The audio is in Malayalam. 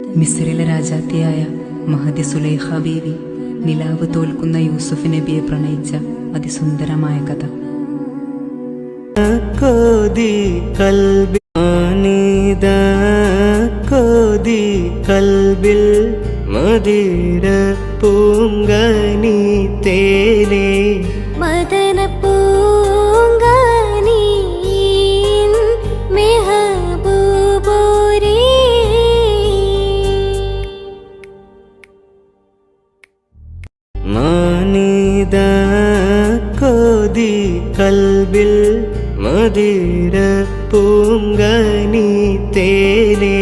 മിസ്രിലെ രാജാത്തിയായ മഹദി സുലൈഖ ബീവി നിലാവ് തോൽക്കുന്ന യൂസുഫ് നബിയെ പ്രണയിച്ച അതിസുന്ദരമായ കഥ. കൽബിൽ മദിര പൂങ്കനി തേനേ മദന പൂങ്കനി മെഹബൂബോരേ മാനിദ കോതി കൽബിൽ മദിര പൂങ്കനി തേനേ